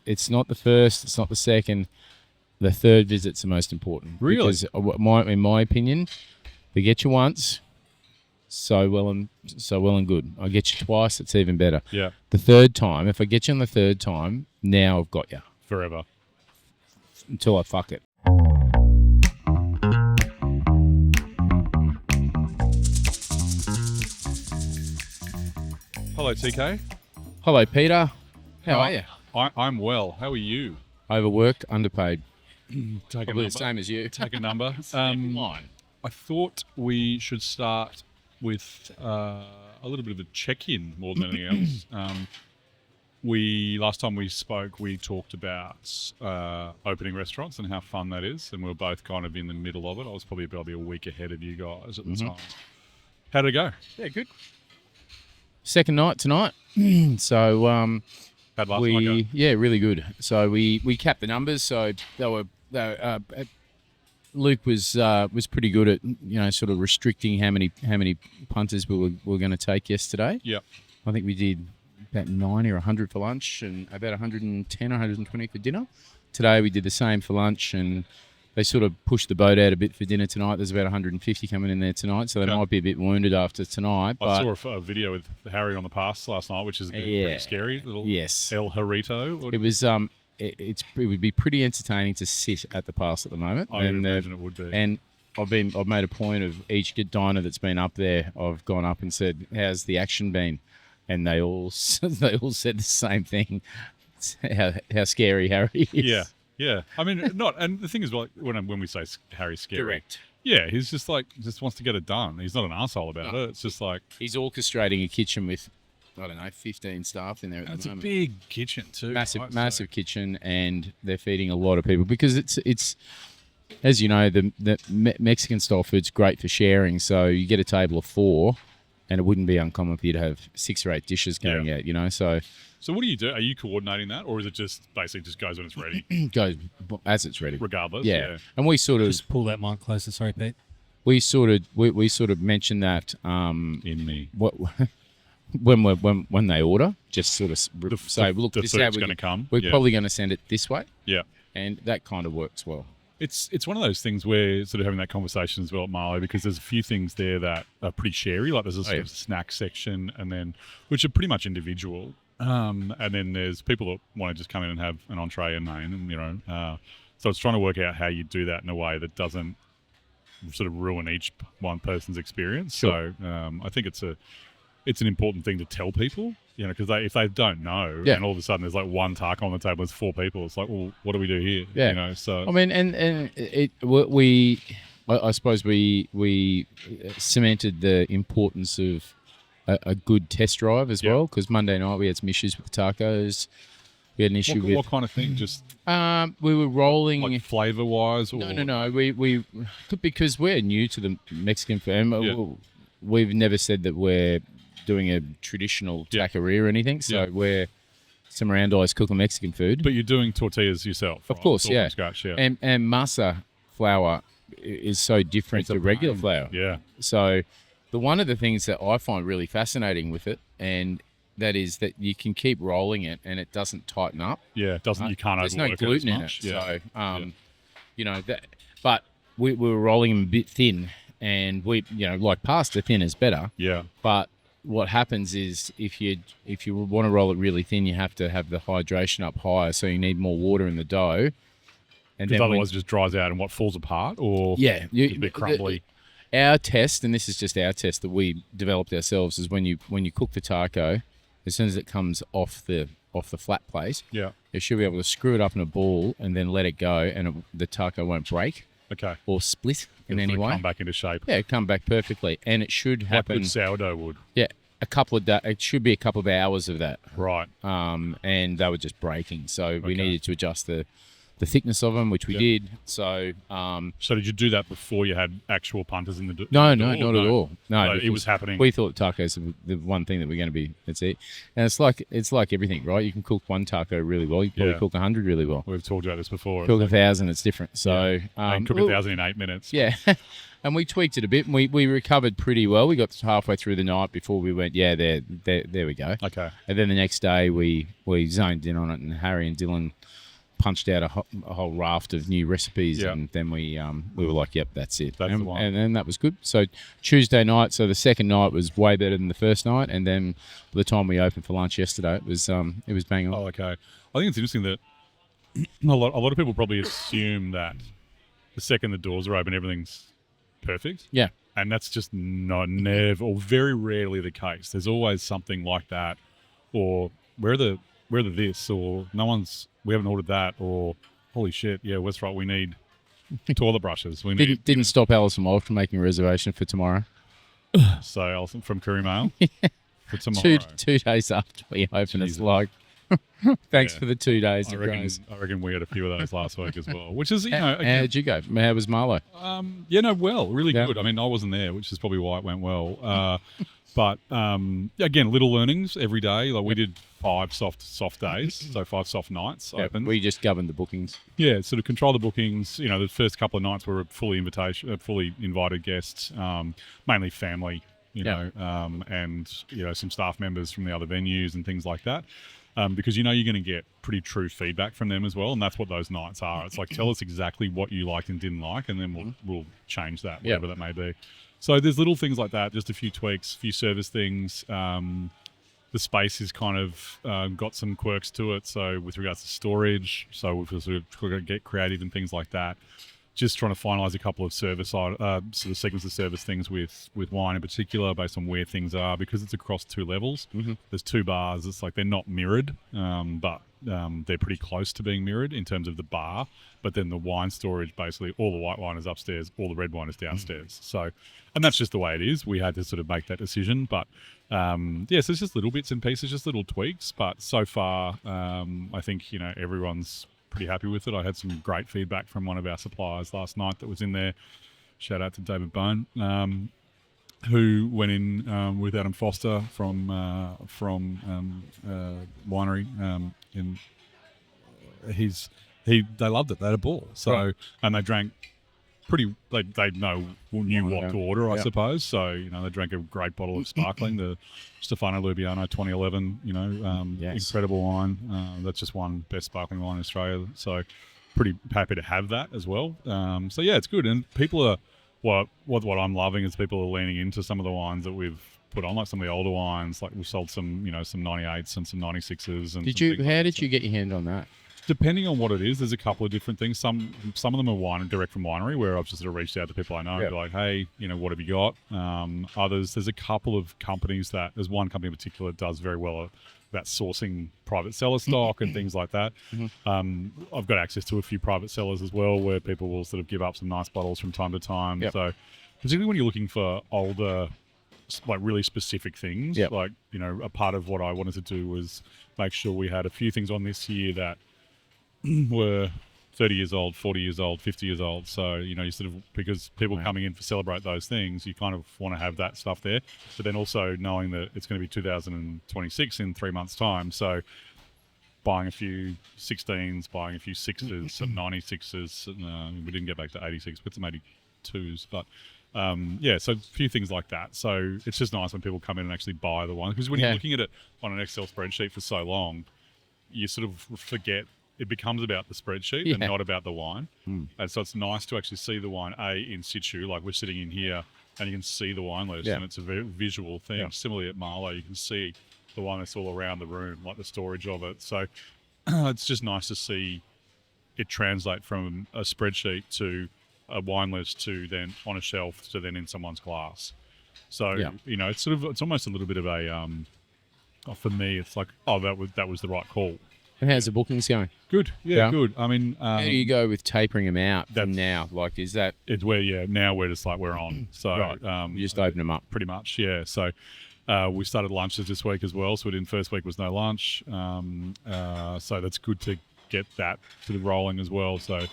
It's not the first, it's not the second. The third visit's the most important. Really? Because in my opinion, they get you once, so well and good. I get you twice, it's even better. Yeah. The third time, if I get you on the third time, now I've got you. Forever. Until I fuck it. Hello, TK. Hello, Peter. How are you? I'm well. How are you? Overworked, underpaid. Take Probably the same as you. Take a number. Mine. I thought we should start with a little bit of a check-in more than anything else. Last time we spoke, we talked about opening restaurants and how fun that is, and we were both kind of in the middle of it. I was probably a week ahead of you guys at the time. How'd it go? Yeah, good. Second night tonight. So how'd last night go? Yeah, really good. So we capped the numbers. So Luke was pretty good at sort of restricting how many punters we were going to take yesterday. Yeah, I think we did about 90 or 100 for lunch and about 110 or 120 for dinner. Today we did the same for lunch, and they sort of pushed the boat out a bit for dinner tonight. There's about 150 coming in there tonight, so they might be a bit wounded after tonight. I saw a video with Harry on the pass last night, which is pretty scary. Little El Jarrito. It was it would be pretty entertaining to sit at the pass at the moment. I would imagine it would be. And I've made a point of each diner that's been up there. I've gone up and said, "How's the action been?" And they all said the same thing. How scary Harry is. Yeah. I mean, and the thing is, like, when we say Harry's scary, correct. Yeah, he's just wants to get it done. He's not an arsehole about it. It's just like he's orchestrating a kitchen with, I don't know, 15 staff in there at the moment. It's a big kitchen too. Massive kitchen, and they're feeding a lot of people because it's as you know, the Mexican style food's great for sharing. So you get a table of 4. And it wouldn't be uncommon for you to have 6 or 8 dishes going out, So what do you do? Are you coordinating that, or is it just basically just goes when it's ready? Goes as it's ready, regardless. Yeah. And we sort of just pull that mic closer. Sorry, Pete. We sort of mentioned that in me. What when they order, just sort of say, look, the this is how we're going to come. We're probably going to send it this way. Yeah. And that kind of works well. It's one of those things where sort of having that conversation as well at Marlow, because there's a few things there that are pretty sharey. Like there's a sort of snack section, and then which are pretty much individual. And then there's people that want to just come in and have an entree and main, and so it's trying to work out how you do that in a way that doesn't sort of ruin each one person's experience. Sure. So I think it's an important thing to tell people, because if they don't know, and all of a sudden there's like one taco on the table, there's 4 people. It's like, well, what do we do here? Yeah. So I mean, I suppose we cemented the importance of a good test drive as well, because Monday night we had some issues with the tacos. We had an issue with what kind of thing? Just we were rolling like flavor wise, or no. We because we're new to the Mexican food. We've never said that we're doing a traditional taqueria or anything. So we're some Mirandais cooking Mexican food. But you're doing tortillas yourself, of right? course, From scratch, And masa flour is so different to regular flour. Yeah. So one of the things that I find really fascinating with it, and that is that you can keep rolling it and it doesn't tighten up. Yeah, it doesn't. You can't There's no overwork gluten it in much. it. So, but we were rolling them a bit thin, and like pasta thin is better. Yeah. But what happens is if you want to roll it really thin, you have to have the hydration up higher, so you need more water in the dough. And because otherwise it just dries out and falls apart, or a bit crumbly. Our test, and this is just our test that we developed ourselves, is when you cook the taco, as soon as it comes off the flat plate, you should be able to screw it up in a ball and then let it go, and the taco won't break. Okay. Or split in any way. Come back into shape. Yeah, come back perfectly, and it should happen. Like good sourdough would. Yeah, it should be a couple of hours of that. Right. And they were just breaking, so we needed to adjust the the thickness of them, which we did. So So did you do that before you had actual punters in the door? no, not at all. No, it was happening. We thought tacos were the one thing that we're going to be. That's it. And it's like everything, right? You can cook one taco really well. You can probably cook 100 really well. We've talked about this before. Cook 1,000, it's different. So cook 1,000 in 8 minutes. Yeah. And we tweaked it a bit, and we recovered pretty well. We got halfway through the night before we went, there we go. Okay. And then the next day we zoned in on it, and Harry and Dylan punched out a whole raft of new recipes, and then we were like, yep, that's it. That's the one. And then that was good. So Tuesday night, so the second night was way better than the first night, and then by the time we opened for lunch yesterday, it was bang on. Oh, okay. I think it's interesting that a lot of people probably assume that the second the doors are open, everything's perfect. Yeah. And that's just never or very rarely the case. There's always something like that, or where the this, or we haven't ordered that, or holy shit, yeah, that's right, we need toilet brushes. We need Didn't stop Alison Walsh from making a reservation for tomorrow. So Alison from Curry Mail for tomorrow. Two days after we open, it's like, thanks for the 2 days. I reckon we had a few of those last week as well, which is, again, how did you go? How was Marlo? Really good. I mean, I wasn't there, which is probably why it went well. But again, little learnings every day. Like we did 5 soft days, so 5 soft nights open. We just governed the bookings. Yeah, sort of control the bookings. The first couple of nights were fully invited guests, mainly family. And some staff members from the other venues and things like that. Because you're going to get pretty true feedback from them as well, and that's what those nights are. It's like, tell us exactly what you liked and didn't like, and then we'll change that, whatever that may be. So there's little things like that, just a few tweaks, a few service things. The space has kind of got some quirks to it. So with regards to storage, so we've sort of got to get creative and things like that. Just trying to finalise a couple of sort of segments of service things with wine in particular, based on where things are, because it's across 2 levels. Mm-hmm. There's 2 bars. It's like they're not mirrored, but they're pretty close to being mirrored in terms of the bar. But then the wine storage, basically, all the white wine is upstairs, all the red wine is downstairs. Mm-hmm. So, and that's just the way it is. We had to sort of make that decision, but so it's just little bits and pieces, just little tweaks. But so far, I think everyone's pretty happy with it. I had some great feedback from one of our suppliers last night that was in there. Shout out to David Bone, who went in with Adam Foster from winery. They loved it. They had a ball. So and they drank pretty. They knew what to order, I suppose. So they drank a great bottle of sparkling, the Stefano Lubiano 2011. Incredible wine. That's just won best sparkling wine in Australia. So pretty happy to have that as well. So yeah, it's good. And people are what I'm loving is people are leaning into some of the wines that we've put on, like some of the older wines. Like we've sold some 98s and some 96s. And how did you get your hand on that? Depending on what it is, there's a couple of different things. Some of them are wine direct from winery, where I've just sort of reached out to people I know and be like, hey, what have you got? Others, there's a couple of companies there's one company in particular that does very well about sourcing private seller stock and things like that. Mm-hmm. I've got access to a few private sellers as well, where people will sort of give up some nice bottles from time to time. Yep. So particularly when you're looking for older, like really specific things, like, a part of what I wanted to do was make sure we had a few things on this year that were 30 years old, 40 years old, 50 years old. So, you sort of, because people coming in to celebrate those things, you kind of want to have that stuff there. But then also knowing that it's going to be 2026 in 3 months' time. So buying a few 16s, buying a few 6s, some 96s. We didn't get back to 86, but some 82s. But so a few things like that. So it's just nice when people come in and actually buy the wine. Because when you're looking at it on an Excel spreadsheet for so long, you sort of forget. It becomes about the spreadsheet and not about the wine. And so it's nice to actually see the wine, in situ, like we're sitting in here and you can see the wine list and it's a very visual thing. Similarly at Marlow, you can see the wine list all around the room, like the storage of it. So it's just nice to see it translate from a spreadsheet to a wine list to then on a shelf to then in someone's glass. So, it's almost a little bit of a, for me, it's like, that was the right call. And how's the bookings going? Good. Yeah, good. I mean, how do you go with tapering them out from now? Like, is that... It's where, now we're just like, we're on. So, you just open them up. Pretty much, yeah. So, we started lunches this week as well. So, first week was no lunch. So, that's good to get that sort of rolling as well. So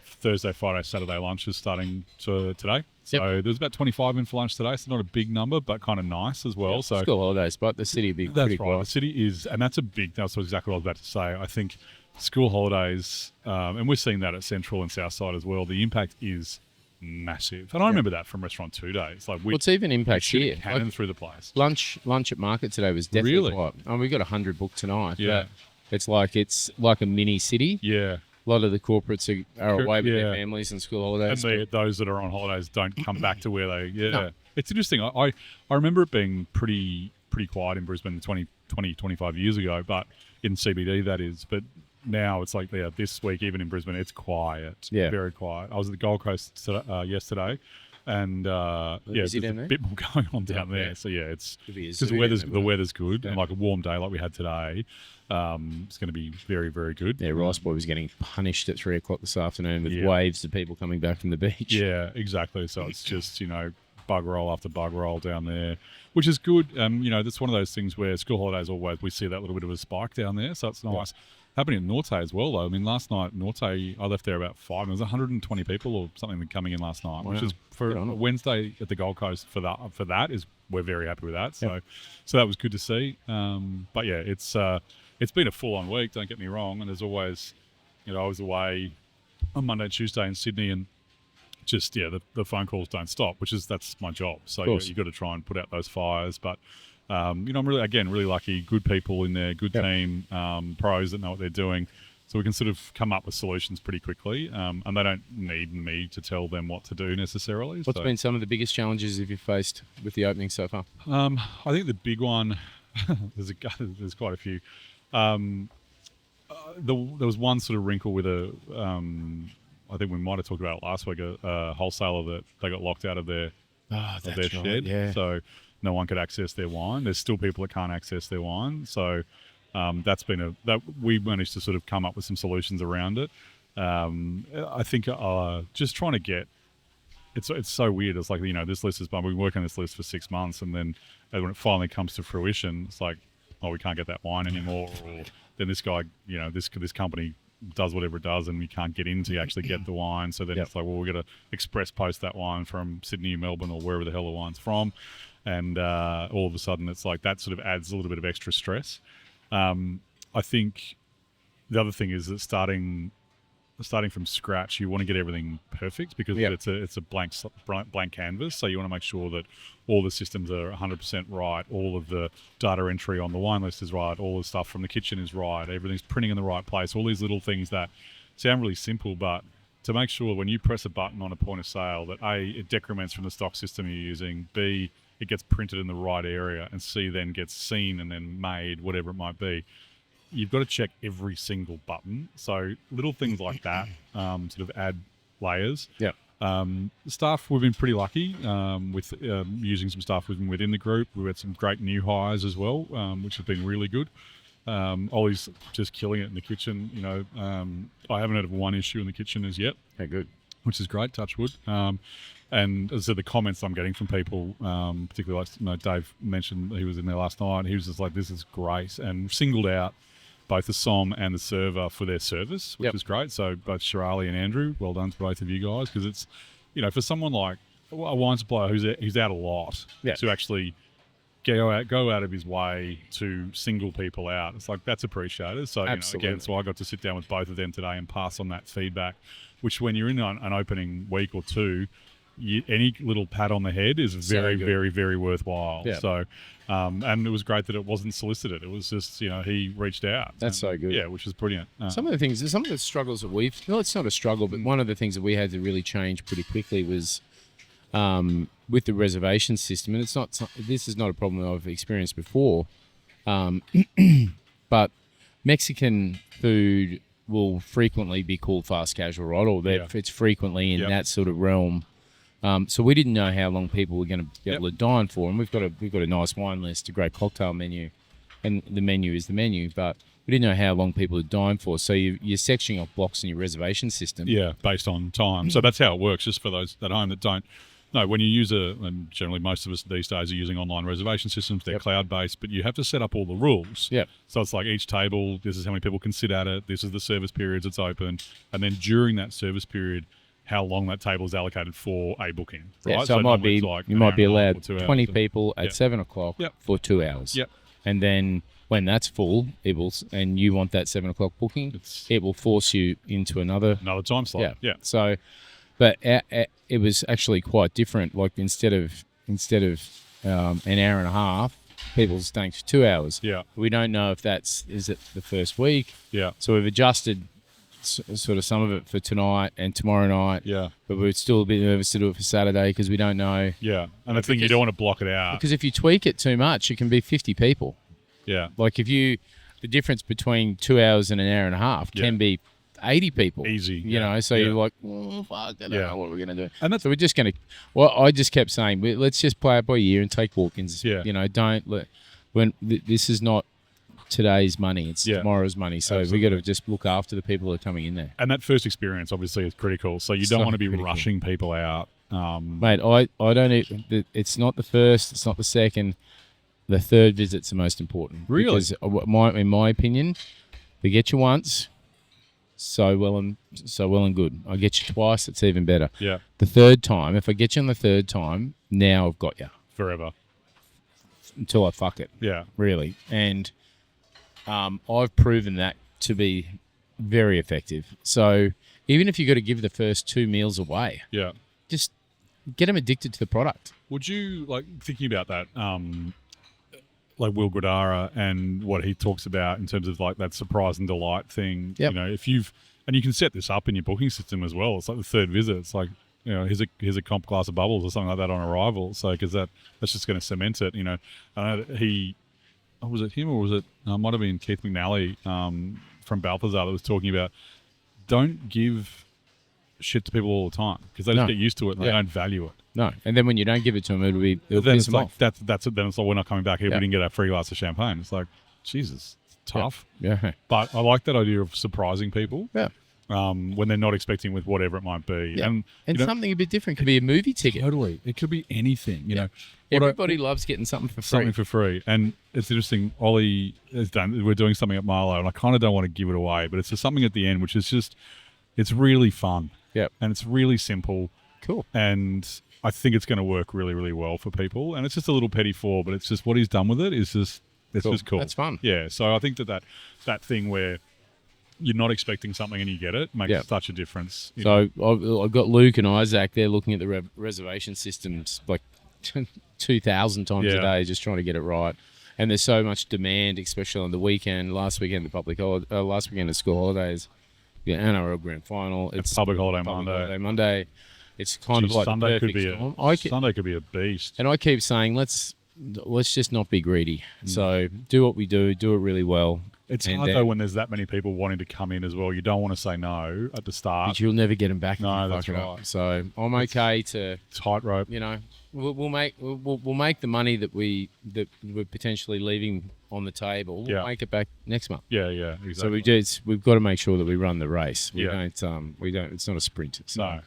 Thursday, Friday, Saturday lunch is starting today. So there's about 25 in for lunch today. So not a big number, but kind of nice as well. So school holidays, but the city will be that's pretty right. quiet. The city is, and that's exactly what I was about to say. I think school holidays, and we're seeing that at Central and Southside as well. The impact is massive, and I remember that from Restaurant 2 Days. Like Well, it's even impact here. Cannon through the place. Lunch at market today was definitely Really? quiet. Oh, we got 100 booked tonight. Yeah. but it's like a mini city. Yeah. A lot of the corporates are away with their Yeah. families and school holidays. And those that are on holidays don't come back to where they. Yeah, No. It's interesting. I remember it being pretty quiet in Brisbane 25 years ago, but in CBD that is. But now it's like this week even in Brisbane it's quiet. Yeah. Very quiet. I was at the Gold Coast yesterday, and there's busy a down there? bit more going on down there. Yeah. So it's Could be a because zoo the weather's good, Yeah. and like a warm day like we had today. It's going to be very, very good. Yeah, Rice Boy was getting punished at 3 o'clock this afternoon with Yeah. waves of people coming back from the beach. Yeah, exactly. So it's just, bug roll after bug roll down there, which is good. That's one of those things where school holidays always, we see that little bit of a spike down there. So it's nice. Happening at Norte as well, though. I mean, last night, Norte, I left there about 5. And there was 120 people or something coming in last night, which Wow. is for Good on a 'em. Wednesday at the Gold Coast we're very happy with that. So that was good to see. But yeah, it's been a full-on week, don't get me wrong. And there's always, I was away on Monday and Tuesday in Sydney, and just, the phone calls don't stop, that's my job. So you've got to try and put out those fires. But, I'm really lucky, good people in there, good team, pros that know what they're doing. So we can sort of come up with solutions pretty quickly. And they don't need me to tell them what to do necessarily. What's been some of the biggest challenges you've faced with the opening so far? I think the big one, there's quite a few. There was one sort of wrinkle with I think we might have talked about it last week, a wholesaler that they got locked out of their shed. Yeah. So no one could access their wine. There's still people that can't access their wine. So that's been that we managed to sort of come up with some solutions around it. I think just trying to get, it's so weird. It's like, this list has been, we've been working on this list for 6 months, and then when it finally comes to fruition, it's like, oh, we can't get that wine anymore. Or then this guy, this company does whatever it does, and we can't get in to actually get the wine. So then it's like, well, we've got to express post that wine from Sydney, Melbourne, or wherever the hell the wine's from. And all of a sudden it's like that sort of adds a little bit of extra stress. I think the other thing is that starting from scratch, you want to get everything perfect because it's a blank canvas. So you want to make sure that all the systems are 100% right, all of the data entry on the wine list is right, all the stuff from the kitchen is right, everything's printing in the right place, all these little things that sound really simple, but to make sure when you press a button on a point of sale that A, it decrements from the stock system you're using, B, it gets printed in the right area, and C, then gets seen and then made, whatever it might be. You've got to check every single button. So little things like that sort of add layers. Yeah. Staff, we've been pretty lucky with using some staff within the group. We've had some great new hires as well, which has been really good. Ollie's just killing it in the kitchen. I haven't had one issue in the kitchen as yet. Okay, good. Which is great, touch wood. And as I said, the comments I'm getting from people, particularly like Dave mentioned, he was in there last night. He was just like, "This is great," and singled out both the SOM and the server for their service, which is great. So both Shirali and Andrew, well done to both of you guys, because it's, for someone like a wine supplier who's out a lot to actually go out of his way to single people out. It's like, that's appreciated. So again, so I got to sit down with both of them today and pass on that feedback, which when you're in an opening week or two, any little pat on the head is very, very, very worthwhile. Yeah. So, and it was great that it wasn't solicited. It was just, he reached out. That's so good. Yeah, which is brilliant. Some of the struggles that it's not a struggle, but one of the things that we had to really change pretty quickly was with the reservation system. And this is not a problem that I've experienced before, but Mexican food will frequently be called fast casual, right? Or it's frequently in that sort of realm. So we didn't know how long people were going to be able to dine for, and we've got a nice wine list, a great cocktail menu, and the menu is the menu. But we didn't know how long people would dine for. So you're sectioning off blocks in your reservation system. Yeah, based on time. So that's how it works. Just for those at home that don't No, when you use and generally most of us these days are using online reservation systems, they're cloud-based, but you have to set up all the rules. Yep. So it's like each table, this is how many people can sit at it, this is the service periods it's open, and then during that service period, how long that table is allocated for a booking. Right? Yeah, so it might normally be, it's like you an might hour be and a half allowed or 2 hours. 20 people at 7 o'clock Yep. for 2 hours. Yep. And then when that's full, and you want that 7 o'clock booking, it will force you into another time slot. Yeah. So, but it was actually quite different. Like instead of an hour and a half, people staying for 2 hours. Yeah. We don't know if is it the first week. Yeah. So we've adjusted sort of some of it for tonight and tomorrow night. Yeah. But we're still a bit nervous to do it for Saturday because we don't know. Yeah. And I think you don't want to block it out. Because if you tweak it too much, it can be 50 people. Yeah. Like the difference between 2 hours and an hour and a half can be 80 people. Easy. You know, so you're like, fuck, I don't know what we're going to do. And so we're just going to, I just kept saying, let's just play it by ear and take walk-ins. Yeah. You know, this is not today's money, it's tomorrow's money. So we got to just look after the people that are coming in there. And that first experience obviously is critical. So you don't want to be rushing people out. Mate, I don't it's not the first, it's not the second. The third visit's the most important. Really? Because in my opinion, they get you once, so well and good. I get you twice, it's even better. Yeah. The third time, if I get you on the third time, now I've got you. Forever. Until I fuck it. Yeah. Really. And I've proven that to be very effective. So even if you've got to give the first 2 meals away, just get them addicted to the product. Would you, like, thinking about that, like Will Guadara and what he talks about in terms of like that surprise and delight thing, you know, and you can set this up in your booking system as well. It's like the third visit. It's like, you know, here's a comp glass of bubbles or something like that on arrival. So, because that's just going to cement it, you know. I know that was it him or was it, might have been Keith McNally from Balthazar that was talking about, don't give shit to people all the time because they just get used to it and they don't value it. No, and then when you don't give it to them, it'll then piss it's them like off. That's it. Then it's like we're not coming back here. We didn't get our free glass of champagne. It's like, Jesus, it's tough. Yeah. But I like that idea of surprising people. Yeah. When they're not expecting with whatever it might be. Yeah. And something a bit different could be a movie ticket. Totally. It could be anything, you know. Everybody loves getting something for free. Something for free. And it's interesting, Ollie has done, we're doing something at Marlow and I kind of don't want to give it away, but it's just something at the end which is just, it's really fun. Yep. And it's really simple. Cool. And I think it's going to work really, really well for people. And it's just a little petit four, but it's just what he's done with it is just, it's just cool. That's fun. Yeah. So I think that thing where you're not expecting something and you get it makes such a difference. So I've got Luke and Isaac. They're looking at the reservation systems like 2,000 times a day, just trying to get it right. And there's so much demand, especially on the weekend. Last weekend, last weekend of school holidays, NRL Grand Final. It's public holiday Monday. It's kind of like Sunday the perfect storm. Sunday could be a beast. And I keep saying, let's just not be greedy. So do what we do it really well. It's hard though when there's that many people wanting to come in as well. You don't want to say no at the start. But you'll never get them back. No, that's right. Up. So I'm okay to tightrope. You know, we'll make the money that we're potentially leaving on the table. We'll make it back next month. Yeah, exactly. So we've got to make sure that we run the race. We don't. It's not a sprint. So. No.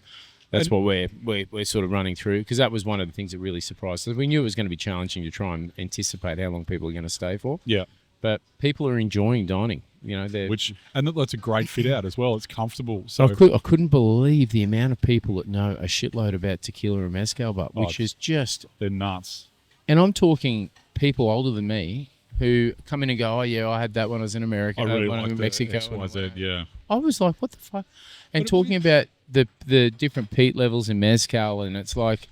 That's what we're sort of running through, because that was one of the things that really surprised us. We knew it was going to be challenging to try and anticipate how long people are going to stay for. Yeah. But people are enjoying dining. You know, and that's a great fit out as well. It's comfortable. So I couldn't believe the amount of people that know a shitload about tequila and mezcal, which is just, they're nuts. And I'm talking people older than me who come in and go, oh yeah, I had that when I was in America, I really when I was in Mexico. XYZ, yeah. I was like, what the fuck? And talking about the different peat levels in mezcal, and it's like,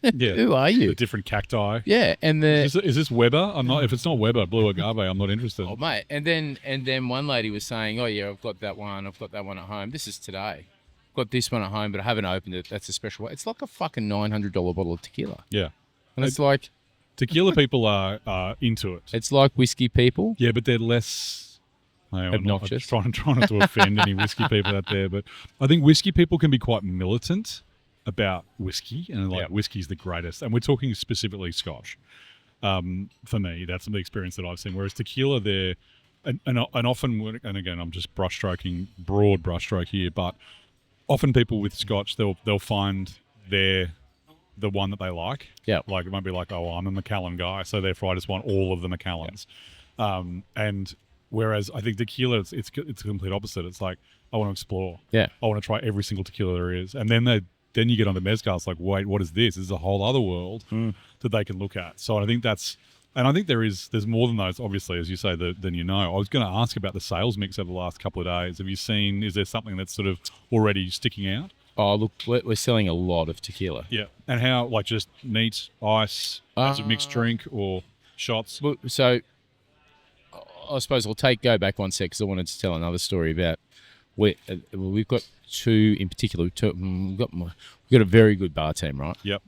who are you? The different cacti. Yeah, and is this Weber? I'm not. If it's not Weber, blue agave, I'm not interested. Oh mate, and then one lady was saying, oh yeah, I've got that one. I've got that one at home. This is today. I've got this one at home, but I haven't opened it. That's a special one. It's like a fucking $900 bottle of tequila. Yeah, and it's like tequila people are into it. It's like whiskey people. Yeah, but they're less obnoxious. I'm trying not to offend any whiskey people out there, but I think whiskey people can be quite militant about whiskey, and whiskey's the greatest. And we're talking specifically Scotch. For me, that's the experience that I've seen. Whereas tequila, they're and often, and again, I'm just broad brushstroke here, but often people with Scotch, they'll find their the one that they like. Yeah. Like it might be like, oh, I'm a Macallan guy, so therefore I just want all of the Macallans. And whereas I think tequila, it's the complete opposite. It's like, I want to explore. Yeah. I want to try every single tequila there is. And then you get on the mezcal, it's like, wait, what is this? This is a whole other world that they can look at. So I think and I think there's more than those, obviously, as you say, than you know. I was going to ask about the sales mix over the last couple of days. Have you seen, is there something that's sort of already sticking out? Oh, look, we're selling a lot of tequila. Yeah. And how, like just neat, ice, as a mixed drink or shots? Well, so I suppose I'll go back one sec because I wanted to tell another story about we've got two in particular. We've got a very good bar team, right? Yep.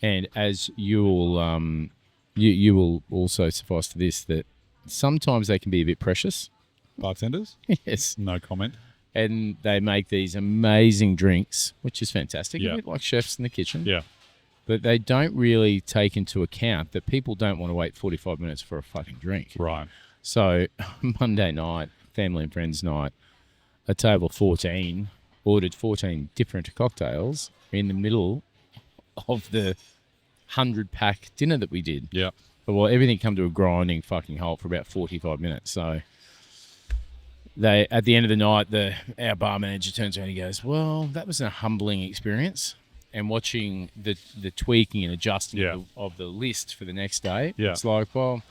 And as you'll you will also suffice to this that sometimes they can be a bit precious. Bartenders? Yes. No comment. And they make these amazing drinks, which is fantastic. Yeah. A bit like chefs in the kitchen. Yeah. But they don't really take into account that people don't want to wait 45 minutes for a fucking drink. Right. So Monday night, family and friends night, a table of 14 ordered 14 different cocktails in the middle of the 100-pack dinner that we did. Yeah. Well, everything come to a grinding fucking halt for about 45 minutes. So at the end of the night, our bar manager turns around and he goes, well, that was a humbling experience. And watching the tweaking and adjusting of the list for the next day, it's like, well,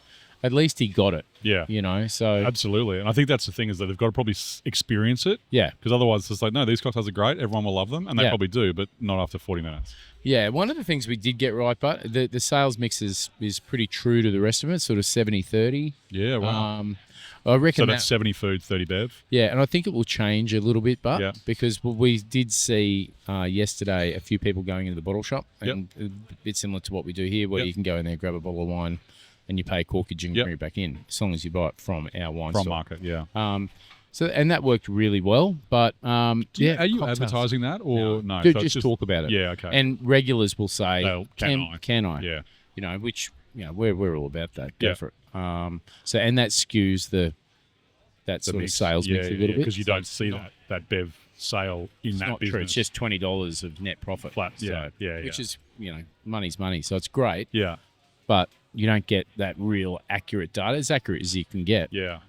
at least he got it. Yeah. You know, so... Absolutely. And I think that's the thing is that they've got to probably experience it. Yeah. Because otherwise it's just like, no, these cocktails are great. Everyone will love them. And they probably do, but not after 40 minutes. Yeah. One of the things we did get right, but the sales mix is pretty true to the rest of it, sort of 70-30. Yeah, wow. I reckon so that's 70 food, 30 bev? Yeah, and I think it will change a little bit, but because we did see yesterday a few people going into the bottle shop, and a bit similar to what we do here, where you can go in there, grab a bottle of wine, and you pay corkage and bring it back in, as long as you buy it from our wine store. From market, yeah. So and that worked really well, but are you advertising that or no? So just talk about it. Yeah, okay. And regulars will say, "Can I?" Yeah. You know, which we're all about that. Go for it. So and that skews that sort of sales mix a little bit because you don't see that bev sale in that business. True. It's just $20 of net profit flat. Yeah, which is money's money. So it's great. Yeah, but you don't get that real accurate data, as accurate as you can get. Yeah.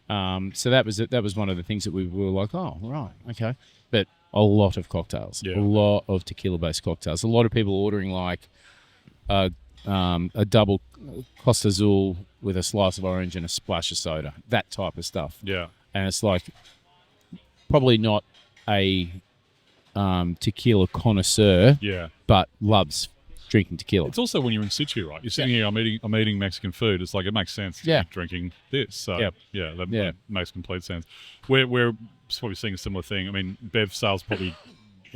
So that was one of the things that we were like, oh right, okay. But a lot of cocktails, a lot of tequila-based cocktails. A lot of people ordering like a double Costa Azul with a slice of orange and a splash of soda, that type of stuff. Yeah. And it's like probably not a tequila connoisseur, but loves drinking tequila. It's also when you're in situ, right? You're sitting here, I'm eating Mexican food. It's like it makes sense to be drinking this. So that makes complete sense. We're probably seeing a similar thing. I mean, bev sales probably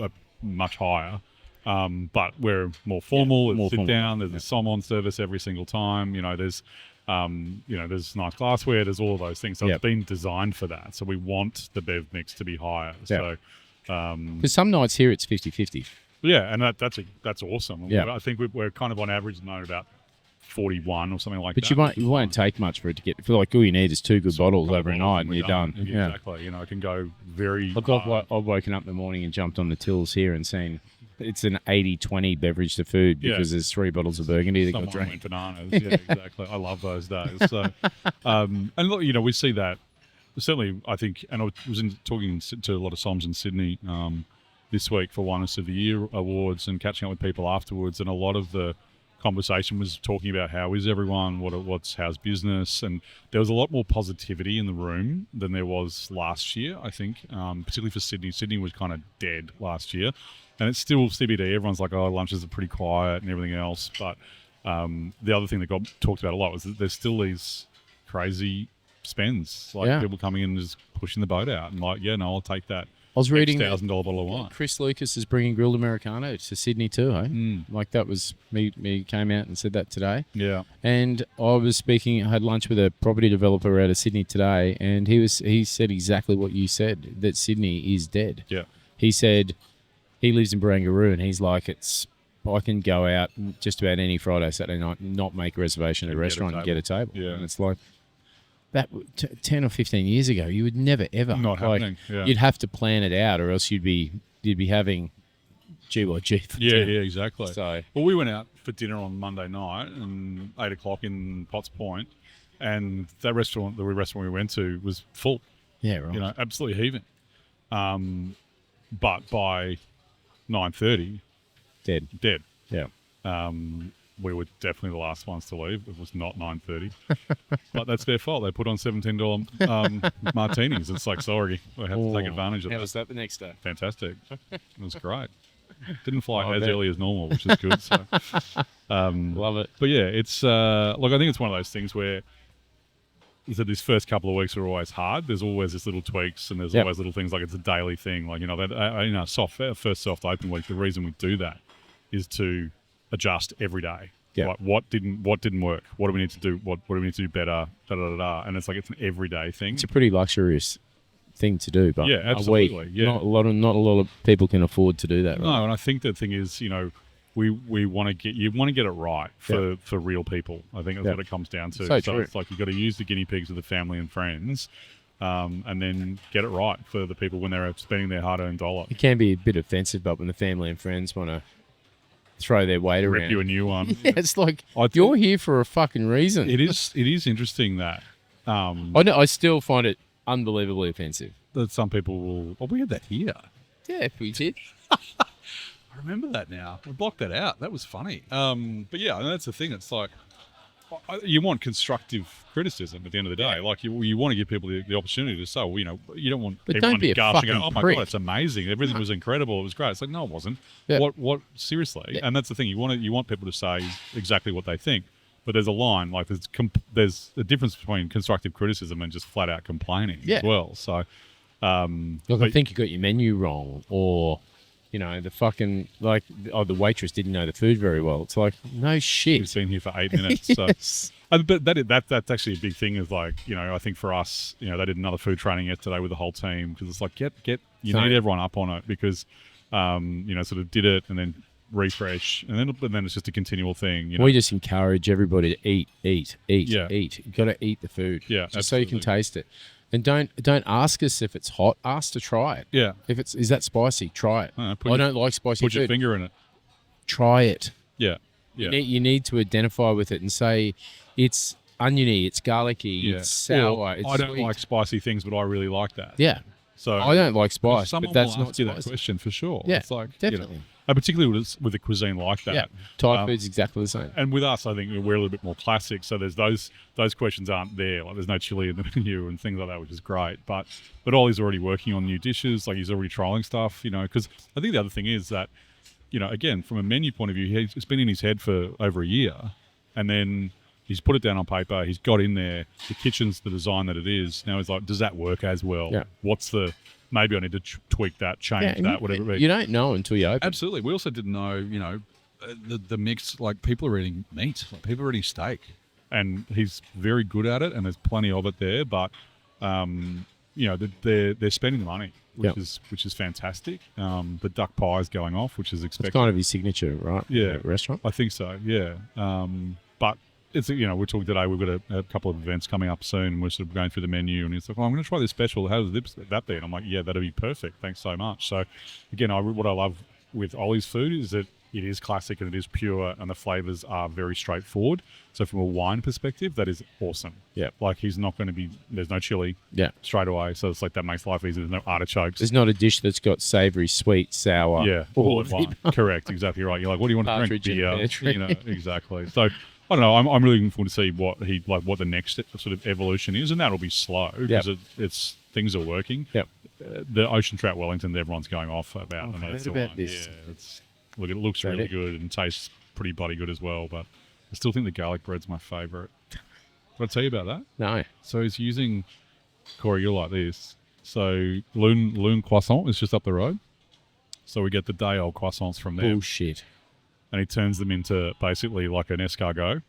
are much higher. But we're more formal. More sit down. There's a sommelier service every single time. There's nice glassware. There's all of those things. So it's been designed for that. So we want the bev mix to be higher. So because some nights here it's 50-50. Yeah, and that's awesome. Yeah. I think we're kind of on average at the moment about 41 or something like that. But you won't take much for it to get. Feel like all you need is two good bottles overnight and you're done. Yeah, exactly. It can go very. I've woken up in the morning and jumped on the tills here and seen. It's an 80-20 beverage to food because there's 3 bottles of Burgundy that got drank. Went bananas. Yeah, exactly. I love those days. So, and look, we see that. Certainly, I think, and I was talking to a lot of somms in Sydney this week for Winest of the Year awards and catching up with people afterwards, and a lot of the conversation was talking about how is everyone, how's business, and there was a lot more positivity in the room than there was last year, I think, particularly for Sydney. Sydney was kind of dead last year, and it's still CBD. Everyone's like, oh, lunches are pretty quiet and everything else, but the other thing that got talked about a lot was that there's still these crazy spends, like people coming in and just pushing the boat out and like, I'll take that. I was reading $1,000 bottle of wine. Chris Lucas is bringing grilled Americano to Sydney too, eh? Like that was me came out and said that today. Yeah. And I had lunch with a property developer out of Sydney today, and he said exactly what you said, that Sydney is dead. Yeah. He said he lives in Barangaroo and he's like, I can go out just about any Friday, Saturday night, not make a reservation at a restaurant and get a table. Yeah. And it's like, that 10 or 15 years ago, you would never ever not happening. Yeah. You'd have to plan it out, or else you'd be having GYG. Yeah, exactly. So Well, we went out for dinner on Monday night and 8 o'clock in Potts Point, and the restaurant we went to was full. yeah, right. You know, absolutely heaving. But by 9:30, Dead. dead. Yeah. We were definitely the last ones to leave. It was not 9:30, but that's their fault. They put on $17 martinis. It's like, sorry, I have to take advantage of How that. was that the next day? Fantastic. It was great. Didn't fly I as bet. early as normal, which is good. So, Love it. but yeah, it's look, I think it's one of those things where this first couple of weeks are always hard. There's always this little tweaks, and there's Yep. always little things like it's a daily thing. Like, you know, that first soft open week. The reason we do that is to adjust every day. Yeah. Like what didn't work? What do we need to do? What do we need to do better? Da, da, da, da. And it's like it's an everyday thing. It's a pretty luxurious thing to do, but Yeah, a absolutely, week, yeah. not a lot of people can afford to do that. Right? No, and I think the thing is, you know, we want to get it right for real people. I think that's Yeah. what it comes down to. So true. it's like you've got to use the guinea pigs of the family and friends, and then get it right for the people when they're spending their hard-earned dollar. It can be a bit offensive, but when the family and friends want to throw their weight Rip around, you a new one. yeah, it's like I you're here for a fucking reason. It is interesting that I still find it unbelievably offensive. that some people will. Oh, we had that here. Yeah, if we did. I remember that now. We blocked that out. That was funny. But yeah, and that's the thing. It's like you want constructive criticism at the end of the day. Like you want to give people the opportunity to say, well, you know, you don't want But everyone don't be to a gasp and go, fucking oh my prick. God, it's amazing. Everything was incredible. It was great. It's like, no, it wasn't. Yeah. What seriously? Yeah. And that's the thing. You want people to say exactly what they think. But there's a line, like there's a difference between constructive criticism and just flat out complaining Yeah. as well. So, Look, I think you got your menu wrong, or you know, the fucking the waitress didn't know the food very well. It's like, no we've shit. been here for 8 minutes. So. Yes. But that's actually a big thing. Is like, you know, I think for us, you know, they did another food training yesterday with the whole team because it's like get you Same. need everyone up on it because, you know, sort of did it and then refresh and then it's just a continual thing. You know? We just encourage everybody to eat. Yeah. Eat. You got to eat the food. Yeah, just so you can absolutely. taste it. And don't ask us if it's hot. Ask to try it. Yeah. If is that spicy? Try it. I Don't like spicy put your food. finger in it. Try it. Yeah. Yeah. You need to identify with it and say it's oniony, it's garlicky, Yeah. it's sour, Or, it's I don't sweet. like spicy things, but I really like that. Yeah. So I don't like spice, someone but that's will not ask you that spicy. question for sure. Yeah, it's like definitely. You know, and particularly with a cuisine like that. Yeah. Thai Um, food's exactly the same. And with us, I think we're a little bit more classic. So there's those questions aren't there. Like there's no chili in the menu and things like that, which is great. But Ollie's already working on new dishes. Like he's already trialing stuff. You know, because I think the other thing is that, you know, again from a menu point of view, it's been in his head for over a year, and then he's put it down on paper. He's got in there. The kitchen's the design that it is. Now he's like, does that work as well? Yeah. What's the maybe I need to tweak that, change and that, whatever it be. you don't know until you open. Absolutely. We also didn't know, you know, the mix, like people are eating meat, like people are eating steak, and he's very good at it, and there's plenty of it there. But you know, they're spending the money, which is fantastic. The duck pie is going off, which is It's expected. kind of his signature, right? Yeah. At a restaurant. I think so. Yeah. But it's, you know, we're talking today. We've got a couple of events coming up soon, and we're sort of going through the menu. And he's like, "Oh, I'm going to try this special. How does that be?" And I'm like, "Yeah, that'll be perfect. Thanks so much." So, again, what I love with Ollie's food is that it is classic and it is pure, and the flavors are very straightforward. So, from a wine perspective, that is awesome. Yeah. Like he's not going to be. There's no chili. Yeah. Straight away. So it's like that makes life easy. There's no artichokes. There's not a dish that's got savoury, sweet, sour. Yeah, all at once. Correct, exactly right. You're like, what do you want to drink? Partridge in Beer, pear tree. you know, exactly. So I don't know. I'm really looking forward to see what the next sort of evolution is, and that'll be slow because it's things are working. Yep. The Ocean Trout Wellington, everyone's going off about. I've and that's heard the about one. this. Yeah, it looks That really it? good and tastes pretty bloody good as well. But I still think the garlic bread's my favourite. Did I tell you about that? No. So he's using, Corey, you're like this. So Loon Croissant is just up the road. So we get the day old croissants from there. Bullshit. And he turns them into basically like an escargot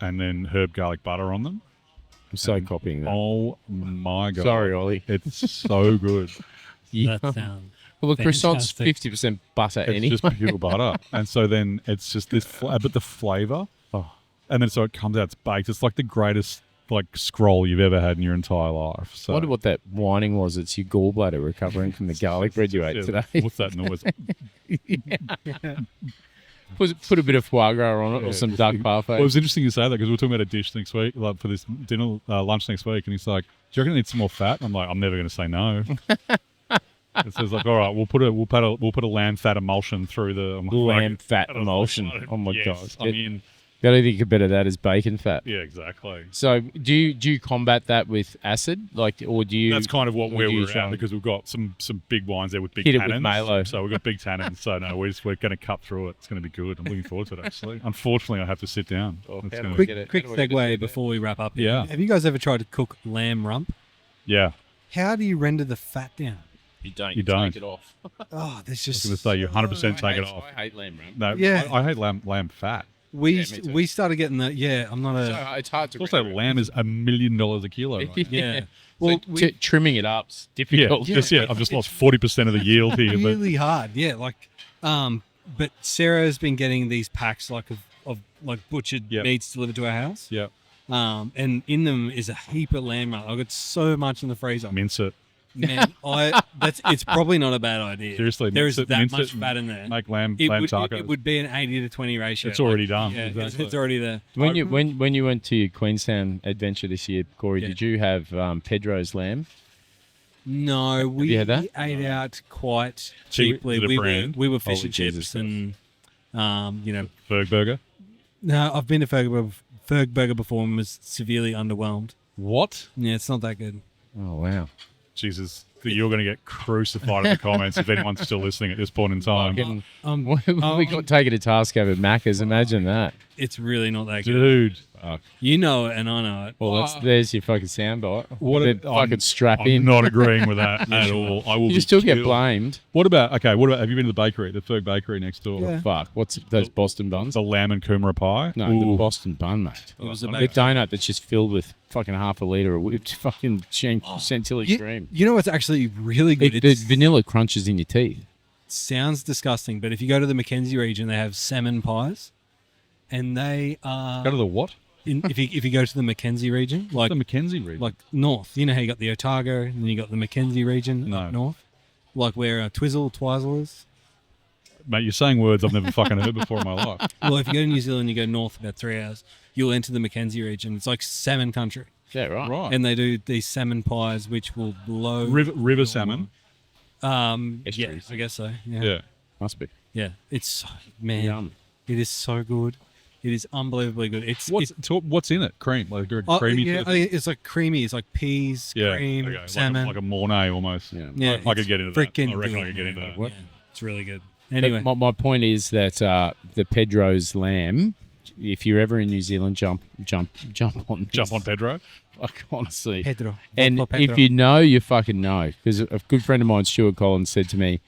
and then herb garlic butter on them. I'm so copying that. Oh my God. Sorry, Ollie. It's so good. Yeah. That sounds Well, the croissant's fantastic. 50% butter It's anyway. just pure butter. And so then it's just this, but the flavour. Oh. And then so it comes out, it's baked. It's like the greatest like scroll you've ever had in your entire life. So I wonder what that whining was. It's your gallbladder recovering from the garlic bread you ate today. What's that noise? Put a bit of foie gras on it or some duck parfait. Well, it was interesting you say that because we're talking about a dish next week, like for this dinner, lunch next week, and he's like, "Do you reckon it needs some more fat?" I'm like, "I'm never going to say no." It says like, "All right, we'll put a lamb fat emulsion through the lamb fat emulsion." Oh my god! I mean, the only thing you could better that is bacon fat. yeah, exactly. So do you combat that with acid, like, or do you? That's kind of where we're try at and because we've got some big wines there with big hit it tannins. with Malo. So we've got big tannins. So no, we're going to cut through it. It's going to be good. I'm looking forward to it actually. Unfortunately, I have to sit down. Oh, It's how gonna do we be- get it? Quick How do we get segue it? before we wrap up. Yeah. Have you guys ever tried to cook lamb rump? Yeah, How do you render the fat down? You don't. You don't. Take it off. Oh, there's I was just. going to say you 100% take it off. I hate lamb rump. No, Yeah. I hate lamb fat. We Yeah, me too. we started getting the I'm not a So it's hard to. Also, render it. lamb is $1 million a kilo. Right now. yeah. Well, Well, trimming it up's Yeah, difficult. I've just lost 40% of the yield here. But really hard. Yeah, like but Sarah's been getting these packs like of like butchered Yep. meats delivered to our house. yeah, And in them is a heap of lamb rump. I've got so much in the freezer. mince it. Man, it's probably not a bad idea. Seriously, there is mince it- that mince much it and fat in there. Make lamb It tacos. would be an 80 to 20 ratio. It's already done. Yeah, Exactly. it's already there. When you went to your Queenstown adventure this year, Corey, Yeah. did you have Pedro's lamb? No, we you had that? ate out quite Cheap? cheaply. Is it a We were brand? fish Holy and Jesus chips and Berg burger. no, I've been to Fergburger before and was severely underwhelmed. What? Yeah, it's not that good. Oh wow! Jesus, you're going to get crucified in the comments if anyone's still listening at this point in time. Fucking- Um, we got taken to task over Macca's. Imagine that. It's really not that good. Dude, You know it and I know it. Well, there's your fucking soundbite. what Then fucking strap I'm in. not agreeing with that at all. I will You be still get killed. blamed. What about, have you been to the bakery, the Ferg bakery next door? Yeah. Fuck. What's those Boston buns? The lamb and kumara pie? No, Ooh. the Boston bun, mate. It was a The bake- donut that's just filled with fucking half a litre of whipped fucking chantilly cream. You know what's actually really good? The It vanilla crunches in your teeth. sounds disgusting, but if you go to the Mackenzie region, they have salmon pies, and they are. Go to the what? if you go to the Mackenzie region, like The Mackenzie region. like north, you know how you got the Otago, and then you got the Mackenzie region No. up north, like where Twizzle is. Mate, you're saying words I've never fucking heard before in my life. Well, if you go to New Zealand, you go north about 3 hours, you'll enter the Mackenzie region. It's like salmon country, Yeah, right. Right. and they do these salmon pies, which will blow River salmon. Yeah, Estuaries. I guess so. Yeah, Yeah. Must be. yeah. It's man, Yum. it is so good. It is unbelievably good. What's in it? Cream, like a Oh, creamy. yeah, sort of- it's like creamy. It's like peas, cream, okay. salmon. like a Mornay almost. Yeah. yeah, I could get into that. freaking I reckon I good, could get into man. that. What? Yeah, it's really good. But Anyway, my point is that the Pedro's lamb, if you're ever in New Zealand, jump on this. Jump on Pedro. Like, honestly. Pedro. And Pedro. if you know, you fucking know. Because a good friend of mine, Stuart Collins, said to me,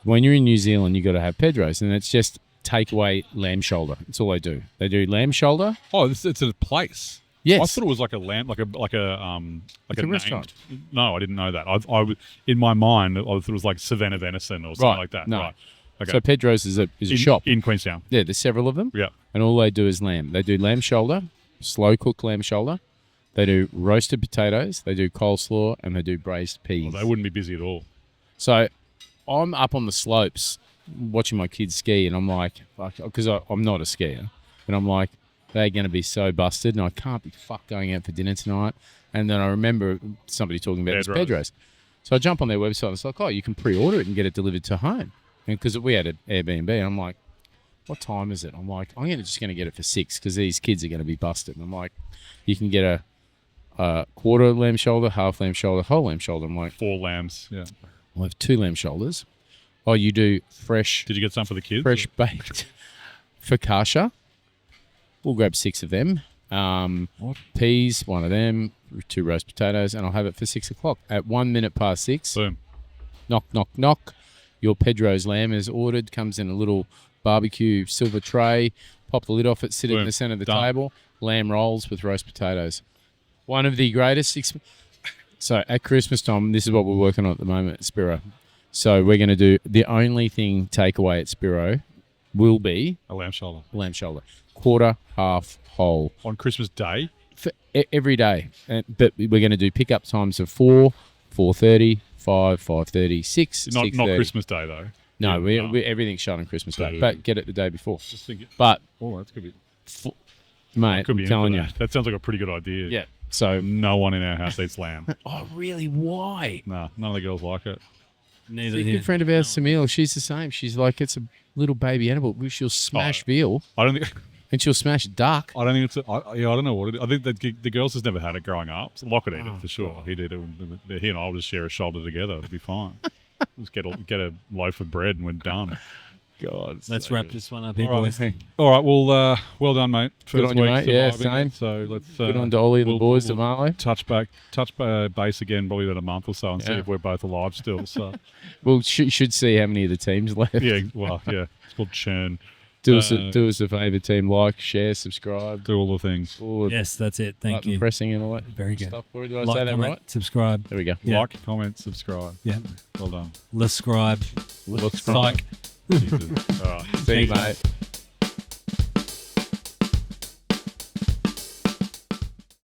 when you're in New Zealand, you got to have Pedro's. And it's just takeaway lamb shoulder. That's all they do. They do lamb shoulder. Oh, it's a place. Yes. I thought it was like a lamb, like a a restaurant. No, I didn't know that. In my mind, I thought it was like Savannah Venison or something Right. like that. No. Right. Okay. So Pedro's is a shop. in Queenstown. Yeah, there's several of them. Yeah. And all they do is lamb. They do lamb shoulder, slow cooked lamb shoulder. They do roasted potatoes. They do coleslaw, and they do braised peas. Well, they wouldn't be busy at all. So I'm up on the slopes watching my kids ski, and I'm like, because I'm not a skier, and I'm like, they're going to be so busted, and I can't be going out for dinner tonight. And then I remember somebody talking about this Pedro's. So I jump on their website, and it's like, oh, you can pre-order it and get it delivered to home. And because we had an Airbnb, and I'm like, what time is it? I'm like, just going to get it for 6 because these kids are going to be busted. And I'm like, you can get a quarter lamb shoulder, half lamb shoulder, whole lamb shoulder. I'm like, 4 lambs. Yeah. I'll have 2 lamb shoulders. Oh, you do fresh Did you get some for the kids? fresh baked focaccia. We'll grab 6 of them. Peas, 1 of them, 2 roast potatoes, and I'll have it for 6 o'clock. At 1 minute past 6, Boom. knock, knock, knock. Your Pedro's lamb is ordered, comes in a little barbecue silver tray. Pop the lid off it, sit it in Boom. the centre of the Done. table. Lamb rolls with roast potatoes. One of the greatest. So at Christmas time, this is what we're working on at the moment at Spiro. So we're going to do the only thing takeaway at Spiro will be A lamb shoulder. lamb shoulder. Quarter, half, whole. On Christmas Day? For every day. But we're going to do pickup times of 4, 4:30, 5, 5:30, 6, Not 6:30. Christmas Day though. No, Yeah, we everything's shut on Christmas Day, So- but get it the day before. Just think. But, Oh, that's gonna be. mate, Could be I'm in telling for you. that. That sounds like a pretty good idea. Yeah. So, No one in our house eats lamb. oh, really? Why? Nah, none of the girls like it. Neither A here. good friend of ours, Samil, she's the same. She's like, it's a little baby animal. She'll smash veal I don't think. and she'll smash duck. I don't think it's. I don't know what it is. I think the girls has never had it growing up. So Locke would eat it for sure. He'd eat it. He and I will just share a shoulder together. It'll be fine. Just get a loaf of bread and we're done. God. Let's wrap this one up here, All right. boys. All right. Well, well done, mate. Good on you, week mate. Yeah, surviving same. it. So let's. Good on Dolly and the boys we'll tomorrow. touch base again probably in a month or so and see Yeah. if we're both alive still. So Well, should see how many of the teams left. yeah, well, yeah, it's called churn. Do us a favour, team. Like, share, subscribe. Do all the things. All the Yes, that's it. Thank button you. pressing and all that Very good. stuff. Did I Like, say that comment, right? subscribe. There we go. Yeah. Like, comment, subscribe. Yeah. Well done. Subscribe. Looks Psych. Jesus. All right. See you, mate.